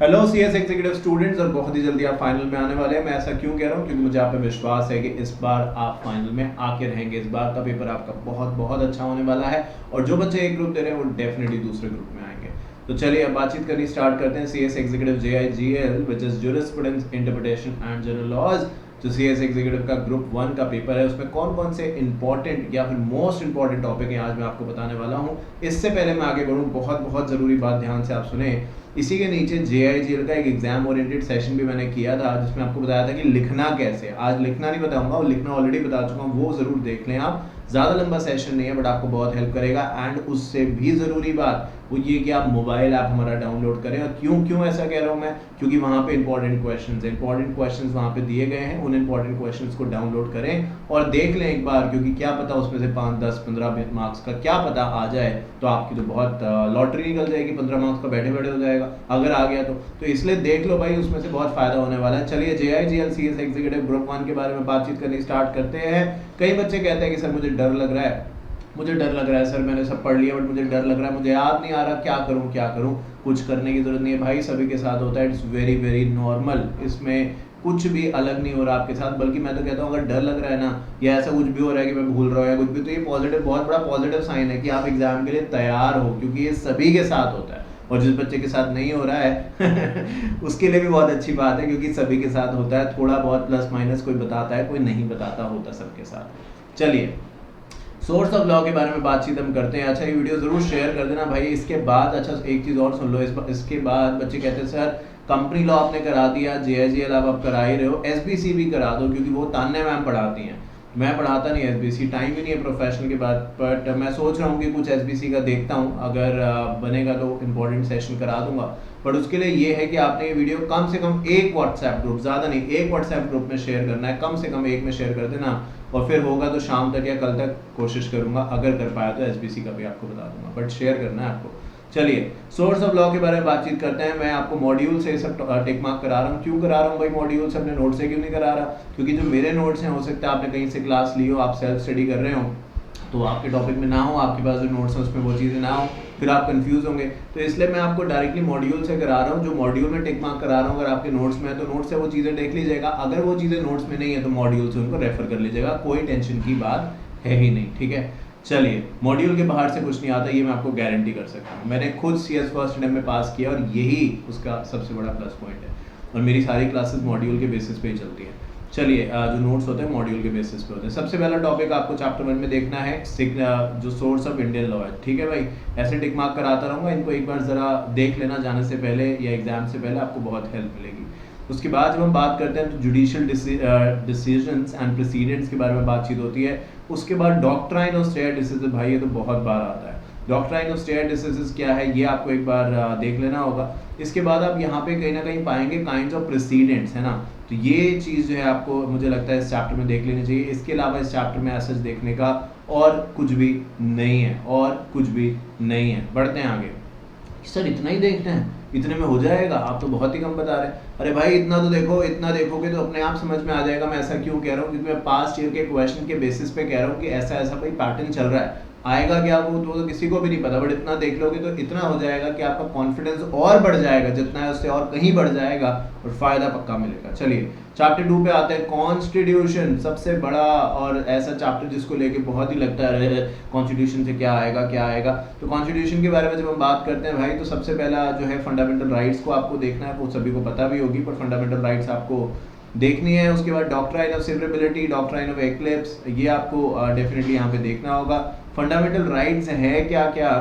Hello CS executive students, और बहुत ही जल्दी आप फाइनल में आने वाले हैं। मैं ऐसा क्यों कह रहा हूँ? क्योंकि मुझे आप पे विश्वास है कि इस बार आप फाइनल में आके रहेंगे। इस बार का पेपर आपका बहुत बहुत अच्छा होने वाला है, और जो बच्चे एक ग्रुप दे रहे हैं वो डेफिनेटली दूसरे ग्रुप में आएंगे। तो चलिए अब बातचीत करनी स्टार्ट करते हैं। CS executive JIGL which is jurisprudence, interpretation and general laws. जो सीएस एग्जीक्यूटिव का ग्रुप 1 का पेपर है, उसमें कौन कौन से इंपॉर्टेंट या फिर मोस्ट इंपॉर्टेंट टॉपिक है आज मैं आपको बताने वाला हूँ। इससे पहले मैं आगे बढ़ूँ, बहुत बहुत ज़रूरी बात ध्यान से आप सुने। इसी के नीचे JIGL का एक एग्जाम ओरिएंटेड सेशन भी मैंने किया था, जिसमें आपको बताया था कि लिखना कैसे। आज लिखना नहीं बताऊंगा, और लिखना ऑलरेडी बता चुका हूँ, वो ज़रूर देख लें आप। ज़्यादा लंबा सेशन नहीं है, बट आपको बहुत हेल्प करेगा। एंड उससे भी ज़रूरी बात वो ये कि आप मोबाइल ऐप हमारा डाउनलोड करें। और क्यों ऐसा कह रहा हूँ मैं? क्योंकि वहाँ पे इंपॉर्टेंट क्वेश्चंस वहाँ पे दिए गए हैं। उन इंपॉर्टेंट क्वेश्चंस को डाउनलोड करें और देख लें एक बार, क्योंकि क्या पता उसमें से 5, 10, 15 मार्क्स का क्या पता आ जाए, तो आपकी तो बहुत लॉटरी निकल जाएगी। 15 मार्क्स का बैठे बैठे हो जाएगा अगर आ गया तो इसलिए देख लो भाई, उसमें से बहुत फायदा होने वाला है। चलिए JIGL CS एग्जीक्यूटिव ग्रुप 1 के बारे में बातचीत करनी स्टार्ट करते हैं। कई बच्चे कहते हैं कि सर मुझे डर लग रहा है, सर मैंने सब पढ़ लिया बट मुझे डर लग रहा है, मुझे याद नहीं आ रहा, क्या करूं। कुछ करने की जरूरत नहीं है भाई, सभी के साथ होता है। It's very very normal. इसमें कुछ भी अलग नहीं हो रहा आपके साथ। बल्कि मैं तो कहता हूँ, अगर डर लग रहा है ना, या ऐसा कुछ भी हो रहा है कि मैं भूल रहा हूँ या कुछ भी, तो ये पॉजिटिव, बहुत बड़ा पॉजिटिव साइन है कि आप एग्जाम के लिए तैयार हो, क्योंकि ये सभी के साथ होता है। और जिस बच्चे के साथ नहीं हो रहा है उसके लिए भी बहुत अच्छी बात है, क्योंकि सभी के साथ होता है। थोड़ा बहुत प्लस माइनस कोई बताता है, कोई नहीं बताता, होता सबके साथ। चलिए सोर्स ऑफ लॉ के बारे में बातचीत हम करते हैं। अच्छा, ये वीडियो जरूर शेयर कर देना भाई। इसके बाद अच्छा एक चीज़ और सुन लो, इसके बाद बच्चे कहते हैं सर कंपनी लॉ आपने करा दिया, JIGL आप करा ही रहे हो, SBC भी करा दो, क्योंकि वो तान्या मैम पढ़ाती हैं। मैं पढ़ाता नहीं SBC, टाइम ही नहीं है प्रोफेशनल के बाद। बट मैं सोच रहा हूँ कि कुछ SBC का देखता हूँ, अगर बनेगा तो इम्पोर्टेंट सेशन करा दूंगा। बट उसके लिए ये है कि आपने ये वीडियो कम से कम एक व्हाट्सएप ग्रुप, ज़्यादा नहीं, एक व्हाट्सएप ग्रुप में शेयर करना है, कम से कम एक में शेयर कर देना। और फिर होगा तो शाम तक या कल तक कोशिश करूंगा, अगर कर पाया तो SBC का भी आपको बता दूंगा, बट शेयर करना है आपको। चलिए सोर्स ऑफ लॉ के बारे में बातचीत करते हैं। मैं आपको मॉड्यूल से सब टिक मार्क करा रहा हूँ। क्यों करा रहा हूँ भाई मॉड्यूल से, अपने नोट से क्यों नहीं करा रहा? क्योंकि जो मेरे नोट्स हैं, हो सकता है आपने कहीं से क्लास ली हो, आप सेल्फ स्टडी कर रहे हो, तो आपके टॉपिक में ना हो, आपके पास जो नोट्स हैं उसमें वो चीज़ें ना हो, फिर आप कंफ्यूज होंगे। तो इसलिए मैं आपको डायरेक्टली मॉड्यूल से करा रहा हूँ। जो मॉड्यूल में टिक मार्क करा रहा हूँ, अगर आपके नोट्स में है तो नोट्स से वो चीज़ें देख लीजिएगा। अगर वो चीज़ें नोट्स में नहीं है तो मॉड्यूल से उनको रेफर कर लीजिएगा, कोई टेंशन की बात है ही नहीं, ठीक है। चलिए, मॉड्यूल के बाहर से कुछ नहीं आता, ये मैं आपको गारंटी कर सकता हूँ। मैंने खुद CS फर्स्ट अटेम्प्ट में पास किया, और यही उसका सबसे बड़ा प्लस पॉइंट है। और मेरी सारी क्लासेस मॉड्यूल के बेसिस पे ही चलती है। चलिए, जो नोट्स होते हैं मॉड्यूल के बेसिस पे होते हैं। सबसे पहला टॉपिक आपको चैप्टर 1 में देखना है, जो सोर्स ऑफ इंडियन लॉ है, ठीक है भाई। ऐसे टिक मार्क कराता रहूँगा, इनको एक बार ज़रा देख लेना जाने से पहले या एग्जाम से पहले, आपको बहुत हेल्प मिलेगी। उसके बाद जब हम बात करते हैं तो जुडिशियल डिसीजंस एंड प्रेसिडेंट्स के बारे में बातचीत होती है। उसके बाद डॉक्ट्राइन ऑफ स्टेयर डिसीजन, भाई ये तो बहुत बार आता है। डॉक्ट्राइन ऑफ स्टेयर डिसीजंस क्या है, ये आपको एक बार देख लेना होगा। इसके बाद आप यहाँ पे कहीं ना कहीं पाएंगे काइंड्स ऑफ प्रेसिडेंट्स, है ना। तो ये चीज़ जो है आपको, मुझे लगता है इस चैप्टर में देख लेनी चाहिए। इसके अलावा इस चैप्टर में ऐसा देखने का और कुछ भी नहीं है, बढ़ते हैं आगे। सर इतना ही देखना है, इतने में हो जाएगा? आप तो बहुत ही कम बता रहे हैं। अरे भाई इतना तो देखो, इतना देखोगे तो अपने आप समझ में आ जाएगा। मैं ऐसा क्यों कह रहा हूँ? क्योंकि मैं पास्ट ईयर के क्वेश्चन के बेसिस पे कह रहा हूँ कि ऐसा ऐसा कोई पैटर्न चल रहा है। आएगा क्या वो तो किसी को भी नहीं पता, बट इतना देख लोगे तो इतना हो जाएगा कि आपका कॉन्फिडेंस और बढ़ जाएगा, जितना है उससे और कहीं बढ़ जाएगा, और फायदा पक्का मिलेगा। चलिए चैप्टर 2 पे आते हैं, कॉन्स्टिट्यूशन। सबसे बड़ा और ऐसा चैप्टर जिसको लेके बहुत ही लगता है कॉन्स्टिट्यूशन से क्या आएगा। तो कॉन्स्टिट्यूशन के बारे में जब हम बात करते हैं भाई, तो सबसे पहला जो है फंडामेंटल राइट्स को आपको देखना है। वो सभी को पता भी होगी, पर फंडामेंटल राइट्स आपको देखनी है। उसके बाद doctrine of severability, doctrine of eclipse, ये आपको डेफिनेटली यहाँ पे देखना होगा। फंडामेंटल राइट्स है क्या क्या,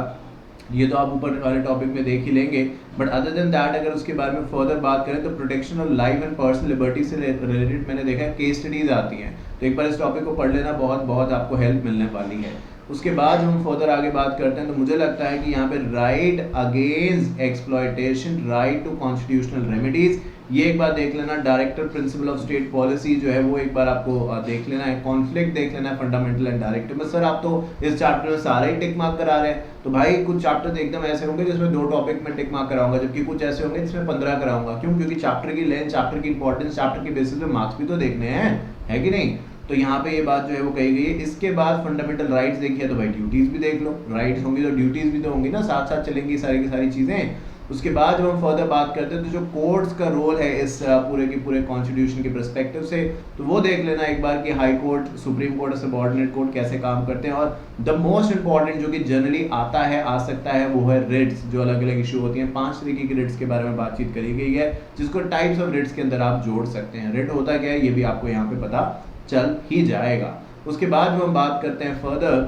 ये तो आप ऊपर वाले टॉपिक में देख ही लेंगे। बट अदर देन दैट, अगर उसके बारे में फर्दर बात करें तो protection of life and personal liberty से रिलेटेड मैंने देखा है केस स्टडीज आती हैं। तो एक बार इस टॉपिक को पढ़ लेना, बहुत बहुत आपको हेल्प मिलने वाली है। उसके बाद हम फर्दर आगे बात करते हैं, तो मुझे लगता है कि यहाँ पे right against exploitation, right to constitutional remedies, ये एक बार देख लेना। Director principle of state policy जो है वो एक बार आपको देख लेना है। कॉन्फ्लिक्ट देख लेना है, फंडामेंटल एंड डायरेक्टिव। बस सर आप तो इस चैप्टर में सारे ही टिक मार्क करा रहे हैं, तो भाई कुछ चैप्टर एकदम ऐसे होंगे जिसमें 2 टॉपिक में टिक मार्क कराऊंगा, जबकि कुछ ऐसे होंगे जिसमें 15 कराऊंगा। क्यों? क्योंकि चैप्टर की लेंथ, चैप्टर की इंपॉर्टेंस, चैप्टर के बेसिस पे मार्क्स भी तो देखने हैं, है कि नहीं। तो यहाँ पे ये बात जो है वो कही गई है। इसके बाद फंडामेंटल राइट्स देखिए, तो भाई ड्यूटीज भी देख लो। राइट्स होंगी तो ड्यूटीज भी तो होंगी ना, साथ साथ चलेंगी सारी की सारी चीजें। उसके बाद जब हम फर्दर बात करते हैं तो जो कोर्ट्स का रोल है इस पूरे के पूरे कॉन्स्टिट्यूशन के पर्सपेक्टिव से, तो वो देख लेना एक बार कि हाई कोर्ट, सुप्रीम कोर्ट और सबऑर्डिनेट कोर्ट कैसे काम करते हैं। और द मोस्ट इंपॉर्टेंट जो कि जनरली आता है, आ सकता है, वो है रिट्स, जो अलग अलग इशू होती हैं। 5 तरीके की रिट्स के बारे में बातचीत करी गई है, जिसको टाइप्स ऑफ रिट्स के अंदर आप जोड़ सकते हैं। रिट होता क्या है ये भी आपको यहाँ पे पता चल ही जाएगा। उसके बाद जब हम बात करते हैं फर्दर,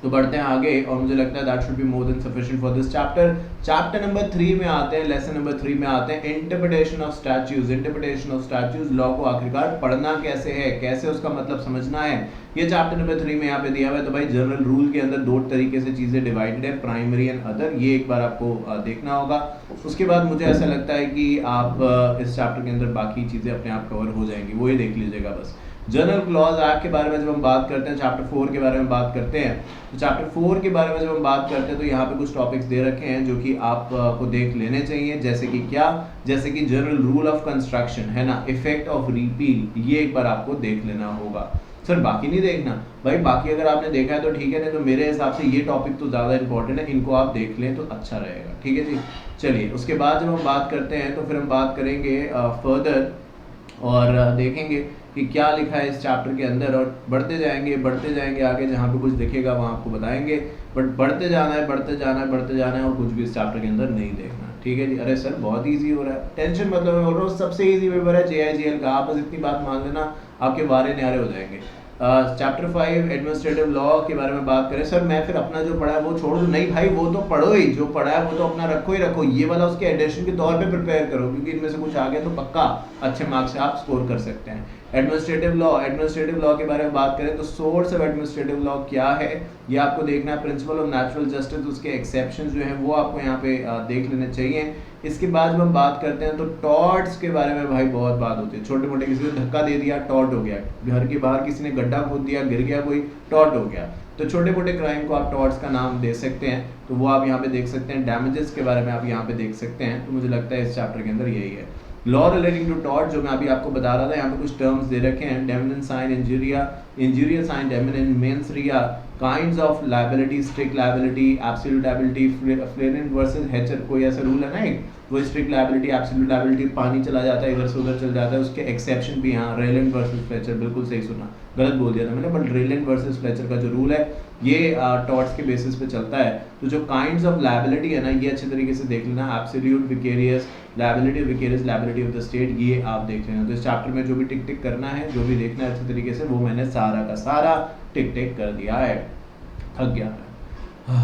तो बढ़ते हैं आगे, और मुझे लगता है that should be more than sufficient for this chapter. Chapter number 3 में आते हैं, लेसन नंबर 3 में आते हैं, interpretation of statutes. Interpretation of statutes, law को आखिरकार पढ़ना कैसे है, कैसे उसका मतलब समझना है, ये चैप्टर नंबर 3 में यहाँ पे दिया हुआ है। तो भाई जनरल रूल के अंदर 2 तरीके से चीजें डिवाइडेड है, प्राइमरी एंड अदर, ये एक बार आपको देखना होगा। उसके बाद मुझे ऐसा लगता है कि आप इस चैप्टर के अंदर बाकी चीजें अपने आप कवर हो जाएंगी, वो ही देख लीजिएगा बस। जनरल क्लॉज एक्ट के बारे में जब हम बात करते हैं, चैप्टर 4 के बारे में बात करते हैं, तो चैप्टर 4 के बारे में जब हम बात करते हैं तो यहाँ पे कुछ टॉपिक्स दे रखे हैं जो कि आप को देख लेने चाहिए। जैसे कि क्या, जैसे कि जनरल रूल ऑफ कंस्ट्रक्शन है ना, इफेक्ट ऑफ रिपील, ये एक बार आपको देख लेना होगा। सर बाकी नहीं देखना, भाई बाकी अगर आपने देखा है तो ठीक है, नहीं तो मेरे हिसाब से ये टॉपिक तो ज़्यादा इंपॉर्टेंट है, इनको आप देख लें तो अच्छा रहेगा। ठीक है जी, चलिए उसके बाद जब हम बात करते हैं तो फिर हम बात करेंगे फर्दर और देखेंगे कि क्या लिखा है इस चैप्टर के अंदर, और बढ़ते जाएंगे आगे, जहाँ पे कुछ दिखेगा वहाँ आपको बताएंगे। बट बढ़ते जाना है, बढ़ते जाना है, बढ़ते जाना है, और कुछ भी इस चैप्टर के अंदर नहीं देखना। ठीक है जी। अरे सर बहुत इजी हो रहा है, टेंशन मतलब हो रहा है, सबसे इजी पेपर है JIGL का, आप बस इतनी बात मान लेना, आपके वारे न्यारे हो जाएंगे। चैप्टर 5 एडमिनिस्ट्रेटिव लॉ के बारे में बात करें। सर मैं फिर अपना जो पढ़ा है वो छोड़ दूं? नहीं भाई, वो तो पढ़ो ही, जो पढ़ा है वो तो अपना रखो ही रखो, ये वाला उसके एडिशन के तौर पे प्रिपेयर करो, क्योंकि इनमें से कुछ आ गया तो पक्का अच्छे मार्क्स से आप स्कोर कर सकते हैं। एडमिनिस्ट्रेटिव लॉ के बारे में बात करें तो सोर्स ऑफ एडमिनिस्ट्रेटिव लॉ क्या है ये आपको देखना है। प्रिंसिपल ऑफ नेचुरल जस्टिस, उसके एक्सेप्शन जो हैं वो आपको यहाँ पे देख लेने चाहिए। इसके बाद जब हम बात करते हैं तो टॉर्ट्स के बारे में भाई बहुत बात होती है। छोटे मोटे किसी को धक्का दे दिया, टॉर्ट हो गया। घर के बाहर किसी ने गड्ढा खोद दिया, गिर गया कोई, टॉर्ट हो गया। तो छोटे मोटे क्राइम को आप टॉर्ट्स का नाम दे सकते हैं, तो वो आप यहाँ पे देख सकते हैं। डैमेजेस के बारे में आप यहाँ पे देख सकते हैं। तो मुझे लगता है इस चैप्टर के अंदर यही है। लॉ रिलेटिंग टू टॉर्ट, जो मैं अभी आपको बता रहा था, यहाँ पे कुछ टर्म्स दे रखे हैं। डेमिनेंट साइन, इंजीरियर साइन, डेमिनेंट मेंस रिया, kinds of liability, strict liability, absolute liability, फ्लेरेंट वर्सेस हेचर, कोई ऐसा रूल है ना एक, वो स्ट्रिक्ट लायबिलिटी, एब्सोल्यूट लायबिलिटी, पानी चला जाता है इधर से उधर चल जाता है, उसके एक्सेप्शन भी यहाँ। रेलेंट वर्सेस फ्लेचर, बिल्कुल सही सुना, गलत बोल दिया था मैंने, बट रेलेंट वर्सेस फ्लेचर का जो रूल है ये टॉर्ट्स के बेसिस पे चलता है। तो जो काइंड्स ऑफ लायबिलिटी है ना, ये अच्छे तरीके से देख लेना। Absolute, vicarious liability, vicarious liability of the state, ये आप देख लेना। तो इस चैप्टर में जो भी टिक टिक करना है, जो भी देखना है अच्छे तरीके से, वो मैंने सारा का सारा टिक टिक कर दिया है। थक गया मैं।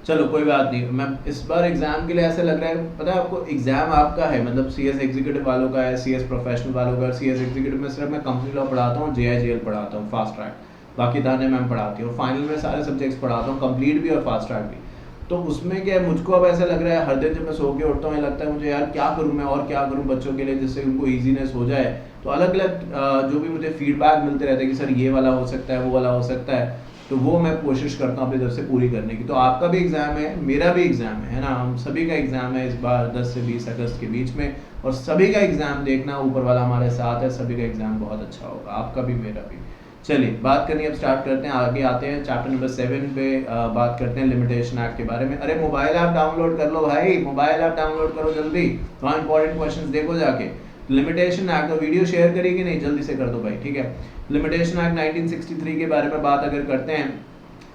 चलो कोई बात नहीं। मैं इस बार एग्जाम के लिए ऐसा लग रहा है, पता है आपको, एग्जाम आपका है, मतलब CS एग्जीक्यूटिव वालों का है, CS प्रोफेशनल वालों का। CS एग्जीक्यूटिव में सिर्फ मैं कंपनी लॉ पढ़ाता हूँ, JIGL पढ़ाता हूँ, फास्ट ट्रैक, बाकी दाने मैम पढ़ाती हूँ। फाइनल में सारे सब्जेक्ट्स पढ़ाता हूँ, कंप्लीट भी और फास्ट ट्रैक भी। तो उसमें क्या है, मुझको अब ऐसा लग रहा है, हर दिन जब मैं सो के उठता हूँ ये लगता है मुझे, यार क्या करूँ मैं और क्या करूँ बच्चों के लिए, जिससे उनको ईजीनेस हो जाए। तो अलग अलग जो भी मुझे फीडबैक मिलते रहते हैं कि सर ये वाला हो सकता है, वो वाला हो सकता है, तो वो मैं कोशिश करता हूँ अपनी तरफ से पूरी करने की। तो आपका भी एग्जाम है, मेरा भी एग्जाम है ना, हम सभी का एग्जाम है इस बार 10 से 20 अगस्त के बीच में, और सभी का एग्जाम देखना, ऊपर वाला हमारे साथ है, सभी का एग्जाम बहुत अच्छा होगा, आपका भी मेरा भी। चलिए बात करनी अब स्टार्ट करते हैं, आगे आते हैं चैप्टर नंबर 7 पे। बात करते हैं लिमिटेशन एक्ट के बारे में। अरे मोबाइल ऐप डाउनलोड कर लो भाई, मोबाइल ऐप डाउनलोड करो जल्दी, वहाँ इंपॉर्टेंट क्वेश्चंस देखो जाके। लिमिटेशन एक्ट, तो वीडियो शेयर करेगी नहीं, जल्दी से कर दो भाई, ठीक है। लिमिटेशन एक्ट 1963 के बारे में बात अगर करते हैं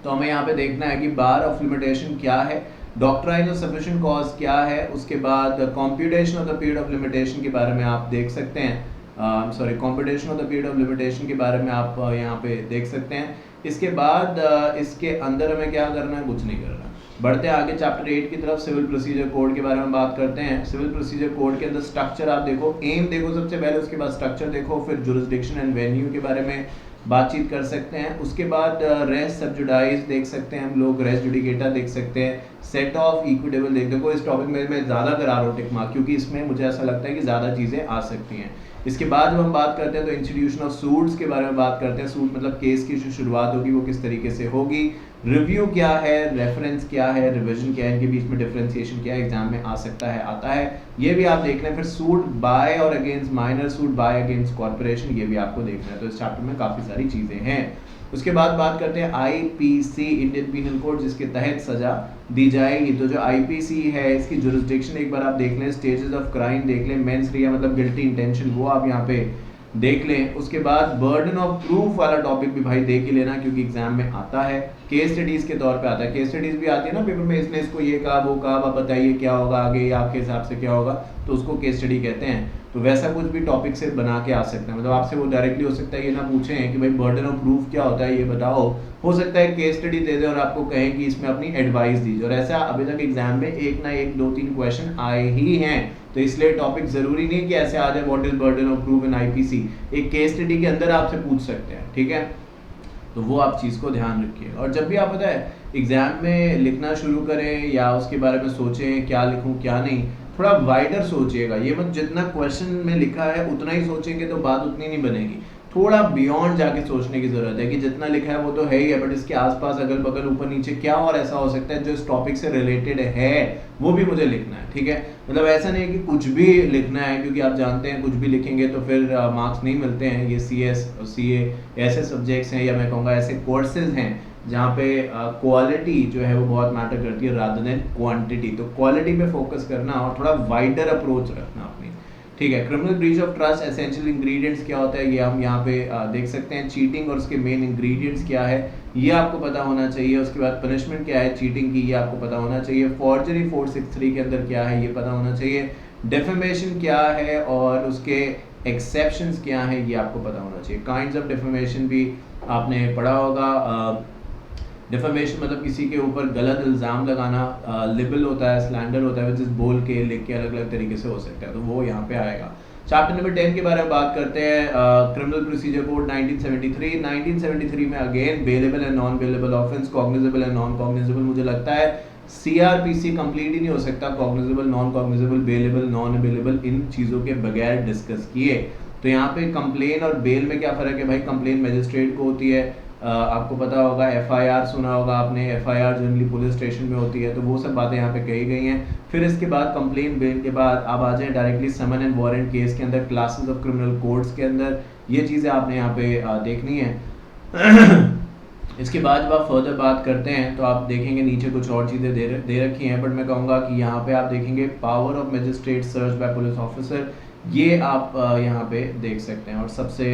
तो हमें यहाँ पे देखना है कि बार ऑफ लिमिटेशन क्या है, डॉक्ट्राइन ऑफ सफिशिएंट कॉज क्या है, उसके बाद computation of the period of limitation के बारे में आप देख सकते हैं। Computation of the period of limitation के बारे में आप यहाँ पे देख सकते हैं। इसके बाद इसके अंदर हमें क्या करना है, कुछ नहीं करना। बढ़ते आगे चैप्टर 8 की तरफ, सिविल प्रोसीजर कोड के बारे में बात करते हैं। सिविल प्रोसीजर कोड के अंदर स्ट्रक्चर आप देखो, एम देखो सबसे पहले, उसके बाद स्ट्रक्चर देखो, फिर जुरिसडिक्शन एंड वेन्यू के बारे में बातचीत कर सकते हैं। उसके बाद रेस सब्जुडाइज देख सकते हैं हम लोग, रेस जुडिकेटा देख सकते हैं, सेट ऑफ इक्विटेबल देख। देखो इस टॉपिक में मैं ज़्यादा करा रहा हूँ टिक मार्क, क्योंकि इसमें मुझे ऐसा लगता है कि ज़्यादा चीज़ें आ सकती हैं। इसके बाद जब हम बात करते हैं तो इंस्टीट्यूशन ऑफ सूट्स के बारे में बात करते हैं। सूट मतलब केस की जो शुरुआत होगी वो किस तरीके से होगी, रिव्यू क्या है, रेफरेंस क्या है, रिवीजन क्या है, इनके बीच में डिफरेंशिएशन क्या है, एग्जाम में आ सकता है, आता है, ये भी आप देख लें। फिर सूट बाय और against minor, suit by against corporation, ये भी आपको देखना है। तो इस चैप्टर में काफ़ी सारी चीज़ें हैं। उसके बाद बात करते हैं आईपीसी, इंडियन पीनल कोड, जिसके तहत सजा दी जाएगी। तो जो आईपीसी है इसकी जुरिस्डिक्शन एक बार आप देख लें, स्टेजेस ऑफ क्राइम देख लें, मेंस रिया मतलब गिल्टी इंटेंशन, वो आप यहाँ पे देख लें। उसके बाद बर्डन ऑफ प्रूफ वाला टॉपिक भी भाई देख ही लेना, क्योंकि एग्जाम में आता है, केस स्टडीज के तौर पे आता है। केस स्टडीज भी आती है ना पेपर में, इसने इसको ये कहा वो कहा, आप बताइए क्या होगा आगे, आपके हिसाब से क्या होगा, तो उसको केस स्टडी कहते हैं। तो वैसा कुछ भी टॉपिक से बना के आ सकते हैं, मतलब आपसे वो डायरेक्टली हो सकता है ये ना पूछें कि भाई बर्डन ऑफ प्रूफ क्या होता है ये बताओ, हो सकता है केस स्टडी दे दे और आपको कहें कि इसमें अपनी एडवाइस दीजिए। और ऐसा अभी तक एग्जाम में एक ना एक 2-3 क्वेश्चन आए ही हैं, तो इसलिए टॉपिक जरूरी नहीं कि ऐसे आ जाए what is burden of proof in IPC, एक केस स्टडी के अंदर आपसे पूछ सकते हैं, ठीक है। तो वो आप चीज़ को ध्यान रखिए। और जब भी आप पता है एग्जाम में लिखना शुरू करें या उसके बारे में सोचें क्या लिखूं क्या नहीं, थोड़ा वाइडर सोचिएगा। ये मत जितना क्वेश्चन में लिखा है उतना ही सोचेंगे तो बात उतनी नहीं बनेगी, थोड़ा बियॉन्ड जाके सोचने की जरूरत है कि जितना लिखा है वो तो है ही है, बट इसके आसपास अगल बगल ऊपर नीचे क्या और ऐसा हो सकता है जो इस टॉपिक से रिलेटेड है, वो भी मुझे लिखना है, ठीक है। मतलब ऐसा नहीं कि कुछ भी लिखना है, क्योंकि आप जानते हैं कुछ भी लिखेंगे तो फिर मार्क्स नहीं मिलते हैं। ये CS और CA ऐसे सब्जेक्ट्स हैं, या मैं कहूँगा ऐसे कोर्सेज हैं जहाँ पे क्वालिटी जो है वो बहुत मैटर करती है रादर देन क्वांटिटी। तो क्वालिटी पे फोकस करना और थोड़ा वाइडर अप्रोच रखना अपनी, ठीक है। Criminal breach of trust essential ingredients क्या होता है ये हम यहाँ पे देख सकते हैं। चीटिंग और उसके मेन इंग्रेडिएंट्स क्या है ये आपको पता होना चाहिए। उसके बाद पनिशमेंट क्या है चीटिंग की, ये आपको पता होना चाहिए। फॉर्जरी 463 के अंदर क्या है ये पता होना चाहिए। डेफेमेशन क्या है और उसके एक्सेप्शंस क्या है ये आपको पता होना चाहिए। काइंड्स ऑफ डेफेमेशन भी आपने पढ़ा होगा। डिफेमेशन मतलब किसी के ऊपर गलत इल्ज़ाम लगाना, लिबल होता है, स्लैंडर होता है, जिस बोल के लिख के अलग अलग तरीके से हो सकता है, तो वो यहाँ पे आएगा। चैप्टर नंबर 10 के बारे में बात करते हैं। क्रिमिनल प्रोसीजर कोड 1973 में again bailable and non bailable offence, cognizable and non cognizable. मुझे लगता है CRPC कंप्लीट ही नहीं हो सकता cognizable, non cognizable, bailable, non available in चीज़ों के बगैर डिस्कस किए। तो यहाँ पे कंप्लेन और बेल में क्या फ़र्क है भाई? कंप्लेन मजिस्ट्रेट को होती है, आपको पता होगा। FIR सुना होगा आपने, FIR जनरली पुलिस स्टेशन में होती है, तो वो सब बातें यहाँ पे कही गई हैं। फिर इसके बाद कंप्लेन बेल के बाद आप आ जाएं directly summon and warrant case के अंदर, क्लासेस ऑफ क्रिमिनल कोड्स के अंदर, ये चीज़ें आपने यहाँ पे देखनी है। इसके बाद जब आप फर्दर बात करते हैं तो आप देखेंगे नीचे कुछ और चीज़ें दे रखी हैं, बट मैं कहूँगा कि यहाँ पे आप देखेंगे power of magistrate search by police officer, ये आप यहाँ पे देख सकते हैं। और सबसे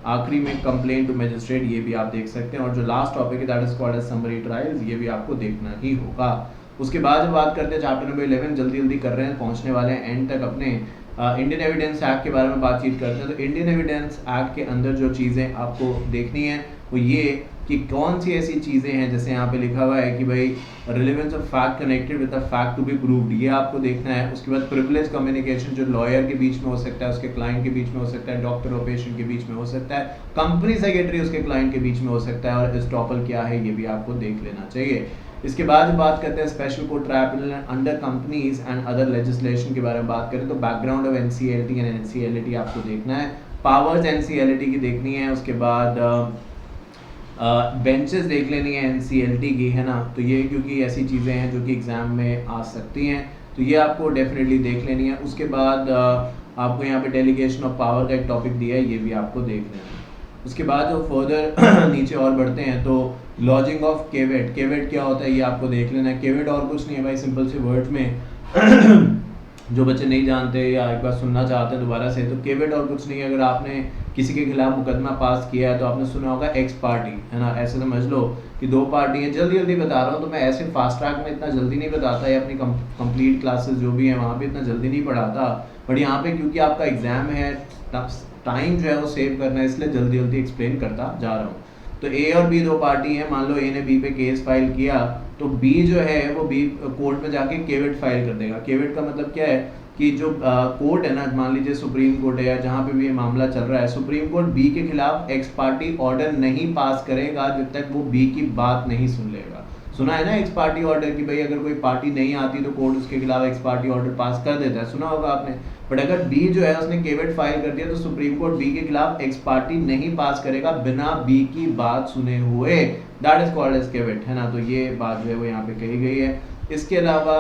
आखिरी में कंप्लेंट टू मजिस्ट्रेट, ये भी आप देख सकते हैं। और जो लास्ट टॉपिक है that is called as summary trials, ये भी आपको देखना ही होगा। उसके बाद जब बात करते हैं चैप्टर नंबर 11, जल्दी जल्दी कर रहे हैं, पहुँचने वाले हैं एंड तक अपने। इंडियन एविडेंस एक्ट के बारे में बातचीत करते हैं। तो इंडियन एविडेंस एक्ट के अंदर जो चीज़ें आपको देखनी है वो ये कि कौन सी ऐसी चीज़ें हैं, जैसे यहाँ पे लिखा हुआ है कि भाई relevance of fact connected with the fact to be proved, ये आपको देखना है। उसके बाद प्रिविलेज कम्युनिकेशन जो लॉयर के बीच में हो सकता है, उसके क्लाइंट के बीच में हो सकता है, डॉक्टर और पेशेंट के बीच में हो सकता है, कंपनी सेक्रेटरी उसके क्लाइंट के बीच में हो सकता है, और एस्टॉपल क्या है ये भी आपको देख लेना चाहिए। इसके बाद बात करते हैं special court tribunal under companies and other legislation के बारे में बात करें तो background of NCLT and NCLT आपको देखना है, पावर्स NCLT की देखनी है। उसके बाद बेंचेस देख लेनी है NCLT की, है ना। तो ये क्योंकि ऐसी चीज़ें हैं जो कि एग्ज़ाम में आ सकती हैं, तो ये आपको डेफिनेटली देख लेनी है। उसके बाद आपको यहाँ पे डेलीगेशन ऑफ पावर का एक टॉपिक दिया है, ये भी आपको देख लेना है। उसके बाद जो फर्दर नीचे और बढ़ते हैं तो लॉजिंग ऑफ केवेट, केवेट क्या होता है ये आपको देख लेना है। केवेट और कुछ नहीं है भाई, सिंपल से वर्ड्स में जो बच्चे नहीं जानते या एक बार सुनना चाहते हैं दोबारा से, तो केवेट और कुछ नहीं है। अगर आपने किसी के खिलाफ मुकदमा पास किया है तो आपने सुना होगा एक्स पार्टी, है ना। ऐसे समझ लो कि दो पार्टी है। जल्दी जल्दी बता रहा हूँ, तो मैं ऐसे फास्ट ट्रैक में इतना जल्दी नहीं बताता, या अपनी कंप्लीट क्लासेस जो भी हैं वहाँ पे इतना जल्दी नहीं पढ़ाता, बट यहाँ पे क्योंकि आपका एग्जाम है, टाइम जो है वो सेव करना है, इसलिए जल्दी जल्दी एक्सप्लेन करता जा रहा हूँ। तो A और B दो पार्टी हैं, मान लो A ने B पे केस फाइल किया, तो B जो है वो B कोर्ट में जाके केवेट फाइल कर देगा। केवेट का मतलब क्या है कि जो कोर्ट है ना, मान लीजिए सुप्रीम कोर्ट है या जहाँ पे भी ये मामला चल रहा है, सुप्रीम कोर्ट B के खिलाफ एक्स पार्टी ऑर्डर नहीं पास करेगा जब तक वो B की बात नहीं सुन लेगा। सुना है ना एक्स पार्टी ऑर्डर कि भाई अगर कोई पार्टी नहीं आती तो कोर्ट उसके खिलाफ एक्स पार्टी ऑर्डर पास कर देता है, सुना होगा आपने। बट अगर B जो है उसने केवेट फाइल कर दिया तो सुप्रीम कोर्ट B के खिलाफ एक्स पार्टी नहीं पास करेगा बिना B की बात सुने हुए, दैट इज कॉल्ड एज केवेट, है ना। तो ये बात जो है वो यहाँ पे कही गई है। इसके अलावा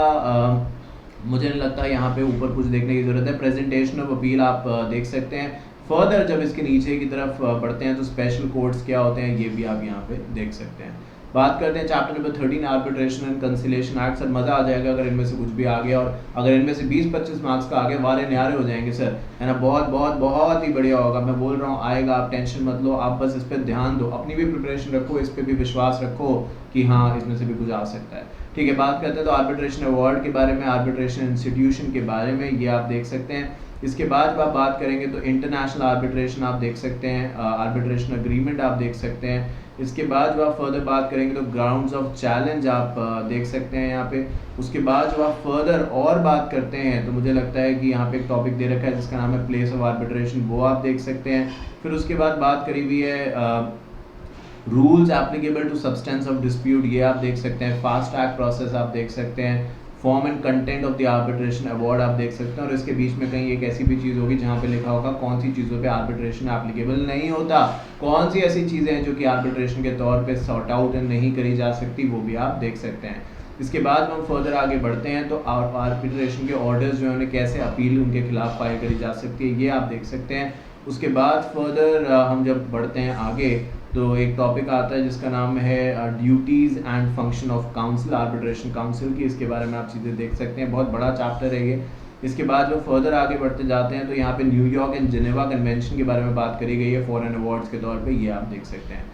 मुझे नहीं लगता यहाँ पे ऊपर कुछ देखने की जरूरत है। प्रेजेंटेशन ऑफ अपील आप देख सकते हैं। फर्दर जब इसके नीचे की तरफ बढ़ते हैं तो स्पेशल कोर्ट्स क्या होते हैं ये भी आप यहाँ पे देख सकते हैं। बात करते हैं chapter number 13 arbitration and conciliation act. Sir मज़ा आ जाएगा अगर इनमें से कुछ भी आ गया, और अगर इनमें से 20-25 मार्क्स का आ गया वारे न्यारे हो जाएंगे सर, है ना। बहुत बहुत बहुत ही बढ़िया होगा, मैं बोल रहा हूँ आएगा, आप टेंशन मत लो, आप बस इस पर ध्यान दो, अपनी भी प्रिपरेशन रखो, इस पर भी विश्वास रखो कि हाँ इसमें से भी कुछ आ सकता है। ठीक है, बात करते हैं तो आर्बिट्रेशन अवार्ड के बारे में, आर्बिट्रेशन इंस्टीट्यूशन के बारे में, ये आप देख सकते हैं। इसके बाद जब आप बात करेंगे तो इंटरनेशनल आर्बिट्रेशन आप देख सकते हैं, आर्बिट्रेशन अग्रीमेंट आप देख सकते हैं। इसके बाद जब आप फर्दर बात करेंगे तो ग्राउंड्स ऑफ चैलेंज आप देख सकते हैं यहाँ पे। उसके बाद जब आप फर्दर और बात करते हैं तो मुझे लगता है कि यहाँ पे एक टॉपिक दे रखा है जिसका नाम है प्लेस ऑफ आर्बिट्रेशन, वो आप देख सकते हैं। फिर उसके बाद बात करी हुई है rules applicable to substance of dispute, ये आप देख सकते हैं। फास्ट ट्रैक प्रोसेस आप देख सकते हैं। Form and content of the arbitration award आप देख सकते हैं। और इसके बीच में कहीं एक ऐसी भी चीज़ होगी जहाँ पे लिखा होगा कौन सी चीज़ों पे आर्बिट्रेशन एप्लीकेबल नहीं होता, कौन सी ऐसी चीज़ें हैं जो कि आर्बिट्रेशन के तौर पे सॉर्ट आउट नहीं करी जा सकती, वो भी आप देख सकते हैं। इसके बाद हम फर्दर आगे बढ़ते हैं तो आर्बिट्रेशन के ऑर्डर्स जो है उन्हें कैसे अपील उनके खिलाफ फाइल करी जा सकती है, ये आप देख सकते हैं। उसके बाद फर्दर हम जब बढ़ते हैं आगे तो एक टॉपिक आता है जिसका नाम है duties and function of council, arbitration council की, इसके बारे में आप चीज़ें देख सकते हैं, बहुत बड़ा चैप्टर है ये। इसके बाद जो फर्दर आगे बढ़ते जाते हैं तो यहाँ पे न्यूयॉर्क एंड जेनेवा कन्वेंशन के बारे में बात करी गई है फॉरेन अवार्ड्स के तौर पे, ये आप देख सकते हैं।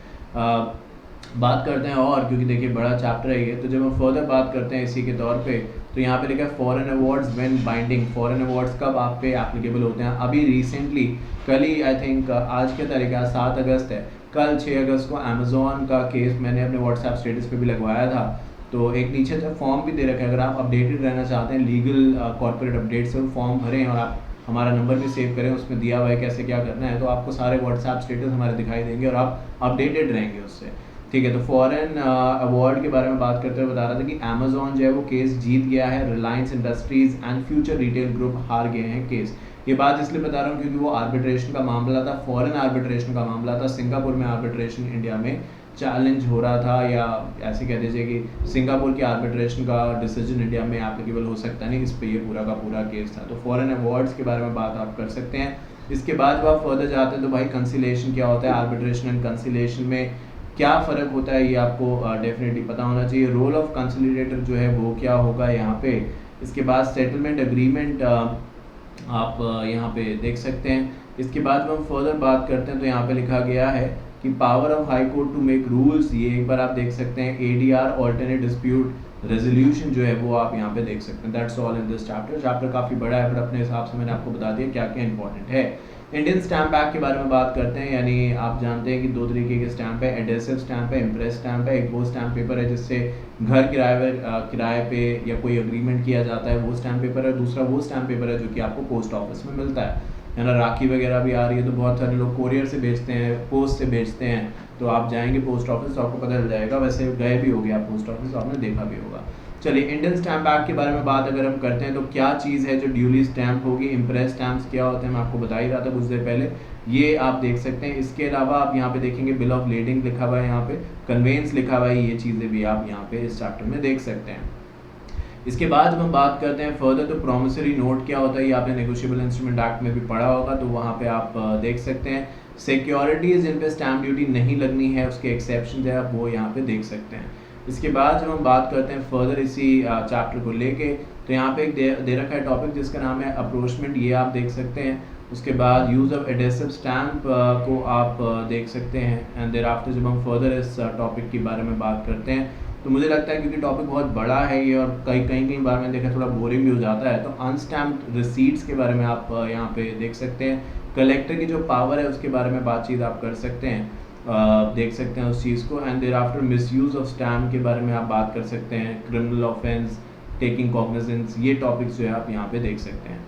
बात करते हैं और, क्योंकि देखिए बड़ा चैप्टर है ये, तो जब हम फर्दर बात करते हैं इसी के तौर पे तो यहाँ पे लिखा है foreign awards when binding, foreign awards कब आप पे एप्लीकेबल होते हैं। अभी रिसेंटली कल ही आई थिंक आज के तारीख 7 अगस्त है, कल 6 अगस्त को अमेज़ॉन का केस मैंने अपने व्हाट्सएप स्टेटस पे भी लगवाया था। तो एक नीचे से फॉर्म भी दे रखा है, अगर आप अपडेटेड रहना चाहते हैं लीगल कॉर्पोरेट अपडेट से, फॉर्म भरें और आप हमारा नंबर भी सेव करें, उसमें दिया हुआ है कैसे क्या करना है, तो आपको सारे व्हाट्सएप स्टेटस हमारे दिखाई देंगे और आप अपडेटेड रहेंगे उससे। ठीक है, तो फॉरेन अवार्ड के बारे में बात करते हुए बता रहा था कि अमेज़ॉन जो है वो केस जीत गया है, Reliance industries and future retail group हार गए हैं केस। ये बात इसलिए बता रहा हूँ क्योंकि वो आर्बिट्रेशन का मामला था, फॉरेन आर्बिट्रेशन का मामला था। सिंगापुर में आर्बिट्रेशन इंडिया में चैलेंज हो रहा था, या ऐसे कह दीजिए कि सिंगापुर के आर्बिट्रेशन का डिसीजन इंडिया में एप्लीकेबल हो सकता नहीं, इस पे ये पूरा का पूरा केस था। तो फॉरेन अवार्ड्स के बारे में बात आप कर सकते हैं। इसके बाद जब आप फर्दर जाते हैं तो भाई कंसिलेशन क्या होता है, आर्बिट्रेशन एंड कंसिलेशन में क्या फ़र्क होता है ये आपको डेफिनेटली पता होना चाहिए। रोल ऑफ कंसिलिडेटर जो है वो क्या होगा यहाँ पे। इसके बाद सेटलमेंट एग्रीमेंट आप यहाँ पे देख सकते हैं। इसके बाद हम फर्दर बात करते हैं तो यहाँ पे लिखा गया है कि power of high court to make rules, ये एक बार आप देख सकते हैं। एडीआर ऑल्टरनेट डिस्प्यूट रेजोल्यूशन जो है वो आप यहाँ पे देख सकते हैं। That's all in this chapter. Chapter काफ़ी बड़ा है पर अपने हिसाब से मैंने आपको बता दिया क्या क्या इंपॉर्टेंट है। इंडियन स्टैम्प एक्ट के बारे में बात करते हैं, यानी आप जानते हैं कि दो तरीके के स्टैम्प है, एडेसिव स्टैम्प है, इम्प्रेस स्टैम्प है। एक वो स्टैम्प पेपर है जिससे घर किराए पे या कोई अग्रीमेंट किया जाता है, वो स्टैम्प पेपर है। दूसरा वो स्टैम्प पेपर है जो कि आपको पोस्ट ऑफिस में मिलता है ना। राखी वगैरह भी आ रही है तो बहुत सारे लोग कोरियर से भेजते हैं, पोस्ट से भेजते हैं, तो आप जाएंगे पोस्ट ऑफिस तो आपको पता चल जाएगा। वैसे गए भी होगे आप पोस्ट ऑफिस तो आपने देखा भी होगा। चलिए, इंडियन स्टैम्प एक्ट के बारे में बात अगर हम करते हैं तो क्या चीज़ है जो ड्यूली स्टैम्प होगी। इम्प्रेस स्टैम्प्स क्या होते हैं मैं आपको बता ही रहा था कुछ देर पहले, ये आप देख सकते हैं। इसके अलावा आप यहाँ पे देखेंगे बिल ऑफ लेडिंग लिखा हुआ है, यहाँ पे कन्वेंस लिखा हुआ है, ये चीज़ें भी आप यहाँ पे इस चैप्टर में देख सकते हैं। इसके बाद जब हम बात करते हैं फर्दर तो प्रोमिसरी नोट क्या होता है, ये आपने नेगोशिएबल इंस्ट्रूमेंट एक्ट में भी पढ़ा होगा, तो वहाँ पे आप देख सकते हैं। सिक्योरिटीज़ जिन पे स्टैम्प ड्यूटी नहीं लगनी है उसके एक्सेप्शन है, आप वो यहाँ पे देख सकते हैं। इसके बाद जब हम बात करते हैं फर्दर इसी चैप्टर को लेके, तो यहाँ पे एक दे रखा है टॉपिक जिसका नाम है अप्रोचमेंट, ये आप देख सकते हैं। उसके बाद यूज़ ऑफ एडेसिव स्टैम्प को आप देख सकते हैं। एंड देयर आफ्टर जब हम फर्दर इस टॉपिक के बारे में बात करते हैं तो मुझे लगता है क्योंकि टॉपिक बहुत बड़ा है ये और कई बार मैंने देखा थोड़ा बोरिंग भी हो जाता है, तो अनस्टैम्प्ड रिसीट्स के बारे में आप यहाँ पे देख सकते हैं। कलेक्टर की जो पावर है उसके बारे में बातचीत आप कर सकते हैं, देख सकते हैं उस चीज़ को। And thereafter misuse of stamp के बारे में आप बात कर सकते हैं। क्रिमिनल ऑफेंस, टेकिंग कॉग्निजेंस, ये टॉपिक्स जो है आप यहाँ पे देख सकते हैं।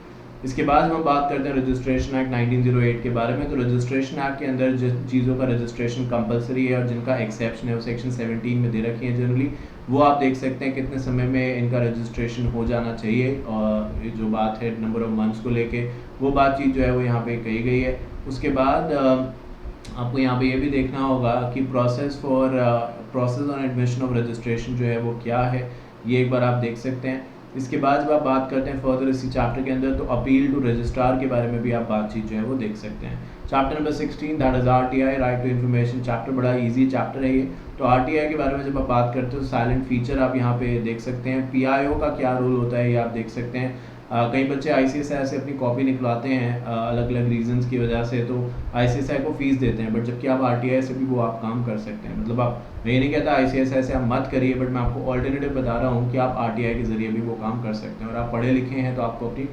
इसके बाद हम बात करते हैं रजिस्ट्रेशन एक्ट 1908 के बारे में। तो रजिस्ट्रेशन एक्ट के अंदर जिन चीज़ों का रजिस्ट्रेशन कंपलसरी है और जिनका एक्सेप्शन है वो सेक्शन 17 में दे रखी है जनरली, वो आप देख सकते हैं कितने समय में इनका रजिस्ट्रेशन हो जाना चाहिए। और जो बात है नंबर ऑफ मंथ्स को लेके, वो बातचीत जो है वो यहाँ पे कही गई है। उसके बाद आपको यहाँ पे ये भी देखना होगा कि process on admission of registration जो है वो क्या है, ये एक बार आप देख सकते हैं। इसके बाद जब आप बात करते हैं फर्दर इसी चैप्टर के अंदर, तो अपील टू रजिस्ट्रार के बारे में भी आप बातचीत जो है वो देख सकते हैं। Chapter number 16 that is RTI, right to information. Chapter बड़ा इजी चैप्टर है ये। तो आरटीआई के बारे में जब आप बात करते हो तो साइलेंट फीचर आप यहाँ पे देख सकते हैं। पीआईओ का क्या रोल होता है ये आप देख सकते हैं। कई बच्चे आईसीएसआई से अपनी कॉपी निकलवाते हैं अलग अलग रीजंस की वजह से, तो आईसीएसआई को फीस देते हैं, बट जबकि आप आरटीआई से भी वो आप काम कर सकते हैं। मतलब आप, मैं ये नहीं कहता आईसीएसआई से आप मत करिए, बट मैं आपको ऑल्टरनेटिव बता रहा हूँ कि आप आरटीआई के जरिए भी वो काम कर सकते हैं। और आप पढ़े लिखे हैं तो आपको अपनी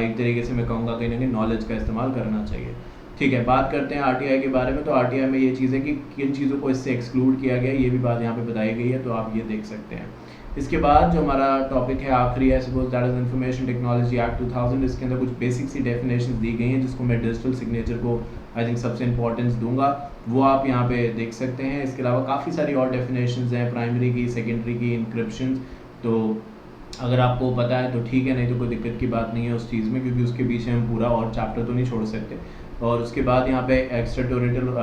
एक तरीके से मैं कहूँगा कहीं ना कहीं नॉलेज का इस्तेमाल करना चाहिए। ठीक है, बात करते हैं आरटीआई के बारे में। तो आरटीआई में ये चीज़ है कि किन चीज़ों को इससे एक्सक्लूड किया गया है, ये भी बात यहाँ पे बताई गई है, तो आप ये देख सकते हैं। इसके बाद जो हमारा टॉपिक है आखिरी है, suppose that is information technology act 2000। इसके अंदर कुछ बेसिक सी डेफिनेशंस दी गई हैं जिसको मैं डिजिटल सिग्नेचर को आई थिंक सबसे इंपॉर्टेंस दूंगा, वो आप यहाँ पे देख सकते हैं। इसके अलावा काफ़ी सारी और डेफिनेशंस हैं, प्राइमरी की, सेकेंडरी की, इंक्रिप्शन। तो अगर आपको पता है तो ठीक है, नहीं तो कोई दिक्कत की बात नहीं है उस चीज़ में, क्योंकि उसके पीछे हम पूरा और चैप्टर तो नहीं छोड़ सकते। और उसके बाद यहाँ पे एक्स्ट्रा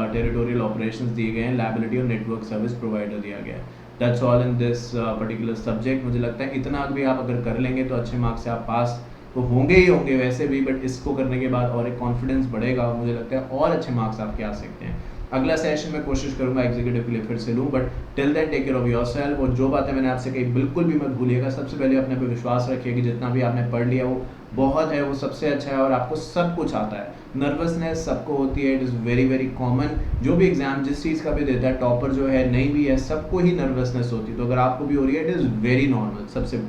टेरिटोरियल ऑपरेशंस दिए गए हैं, लायबिलिटी और नेटवर्क सर्विस प्रोवाइडर दिया गया है। That's all in this particular subject. मुझे लगता है इतना भी आप अगर कर लेंगे तो अच्छे मार्क्स से आप पास तो होंगे ही होंगे वैसे भी, बट इसको करने के बाद और एक कॉन्फिडेंस बढ़ेगा, मुझे लगता है और अच्छे मार्क्स आपके आ सकते हैं। अगला सेशन में कोशिश करूंगा एग्जीक्यूटिव के लिए फिर से लूँ, but till then take care of yourself. और जो बातें मैंने आपसे कही बिल्कुल भी मत भूलिएगा। सबसे पहले अपने पे विश्वास रखिए कि जितना भी आपने पढ़ लिया वो बहुत है, वो सबसे अच्छा है और आपको सब कुछ आता है। नर्वसनेस सबको होती है, it is very very common. जो भी एग्जाम जिस चीज़ का भी देता है, टॉपर जो है नहीं भी है, सबको ही नर्वसनेस होती है। तो अगर आपको भी हो रही है, इट इज़ वेरी नॉर्मल। सबसे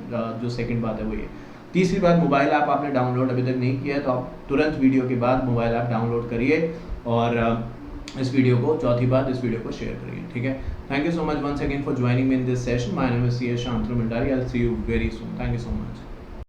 जो सेकंड बात है वो ये। तीसरी बात, मोबाइल ऐप आपने डाउनलोड अभी तक नहीं किया है तो आप तुरंत वीडियो के बाद मोबाइल ऐप डाउनलोड करिए और इस वीडियो को, चौथी बात, इस वीडियो को शेयर करिए। ठीक है, thank you so much once again for joining me in this session. My name is C S Shantanu Bhandari. I will see you very soon. Thank you so much.